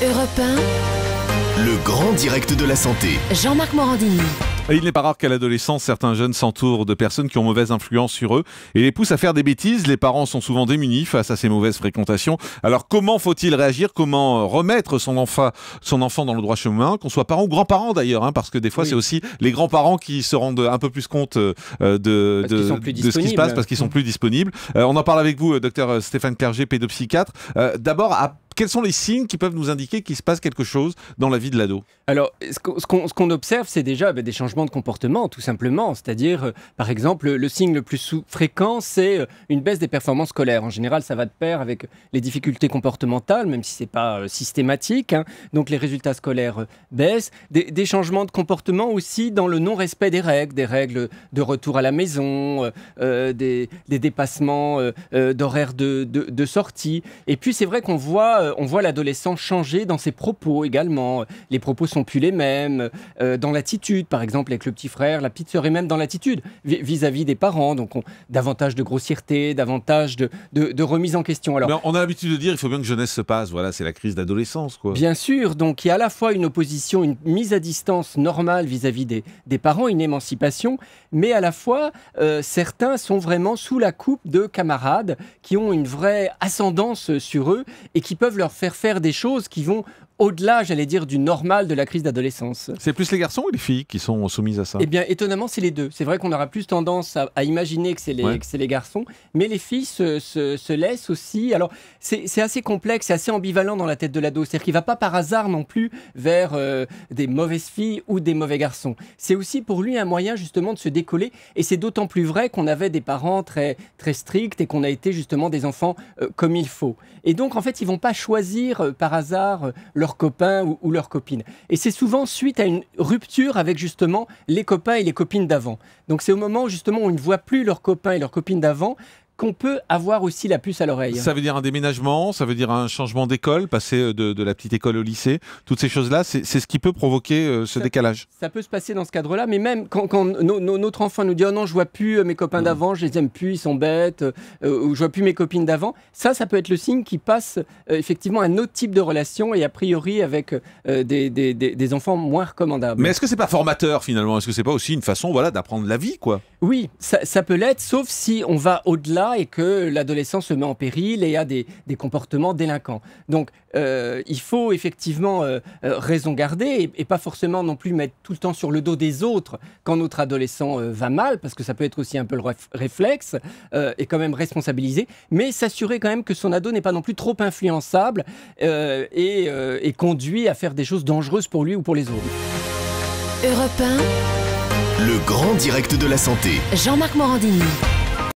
Europe 1, Le grand direct de la santé. Jean-Marc Morandini. Et il n'est pas rare qu'à l'adolescence, certains jeunes s'entourent de personnes qui ont mauvaise influence sur eux et les poussent à faire des bêtises. Les parents sont souvent démunis face à ces mauvaises fréquentations. Alors comment faut-il réagir? Comment remettre son enfant dans le droit chemin, qu'on soit parent ou grand-parent d'ailleurs, parce que des fois c'est aussi les grands-parents qui se rendent un peu plus compte de ce qui se passe parce qu'ils sont plus disponibles. On en parle avec vous, docteur Stéphane Clerget, pédopsychiatre. D'abord, quels sont les signes qui peuvent nous indiquer qu'il se passe quelque chose dans la vie de l'ado? Alors, ce qu'on observe, c'est déjà des changements de comportement, tout simplement. C'est-à-dire, par exemple, le signe le plus fréquent, c'est une baisse des performances scolaires. En général, ça va de pair avec les difficultés comportementales, même si ce n'est pas systématique. Donc, les résultats scolaires baissent. Des changements de comportement aussi dans le non-respect des règles de retour à la maison, des dépassements d'horaires de sortie. Et puis, c'est vrai qu'on voit l'adolescent changer dans ses propos également. Les propos sont plus les mêmes, dans l'attitude, par exemple, avec le petit frère, la petite sœur, et même dans l'attitude vis-à-vis des parents. Donc, davantage de grossièreté, davantage de remise en question. Alors, on a l'habitude de dire il faut bien que jeunesse se passe. Voilà, c'est la crise d'adolescence, quoi. Bien sûr, donc il y a à la fois une opposition, une mise à distance normale vis-à-vis des parents, une émancipation, mais à la fois, certains sont vraiment sous la coupe de camarades qui ont une vraie ascendance sur eux et qui peuvent leur faire des choses qui vont au-delà, j'allais dire, du normal de la crise d'adolescence. C'est plus les garçons ou les filles qui sont soumises à ça? Eh bien, étonnamment, c'est les deux. C'est vrai qu'on aura plus tendance à imaginer que c'est les garçons, mais les filles se laissent aussi. Alors, c'est assez complexe, c'est assez ambivalent dans la tête de l'ado. C'est-à-dire qu'il ne va pas par hasard non plus vers des mauvaises filles ou des mauvais garçons. C'est aussi pour lui un moyen justement de se décoller, et c'est d'autant plus vrai qu'on avait des parents très, très stricts et qu'on a été justement des enfants comme il faut. Et donc, en fait, ils ne vont pas choisir par hasard leurs copains ou leurs copines. Et c'est souvent suite à une rupture avec justement les copains et les copines d'avant. Donc c'est au moment justement où ils ne voient plus leurs copains et leurs copines d'avant qu'on peut avoir aussi la puce à l'oreille. Ça veut dire un déménagement, ça veut dire un changement d'école, passer de la petite école au lycée. Toutes ces choses-là, c'est ce qui peut provoquer ce décalage. Ça peut se passer dans ce cadre-là, mais même quand notre enfant nous dit « Oh non, je vois plus mes copains d'avant, je les aime plus, ils sont bêtes, ou je vois plus mes copines d'avant », ça peut être le signe qu'il passe effectivement à un autre type de relation et a priori avec des enfants moins recommandables. Mais est-ce que c'est pas formateur finalement? Est-ce que c'est pas aussi une façon d'apprendre la vie, quoi? Oui, ça peut l'être, sauf si on va au-delà et que l'adolescent se met en péril et a des comportements délinquants. Donc, il faut effectivement raison garder et pas forcément non plus mettre tout le temps sur le dos des autres quand notre adolescent va mal, parce que ça peut être aussi un peu le réflexe, et quand même responsabiliser, mais s'assurer quand même que son ado n'est pas non plus trop influençable et conduit à faire des choses dangereuses pour lui ou pour les autres. Europe 1, Le grand direct de la santé. Jean-Marc Morandini.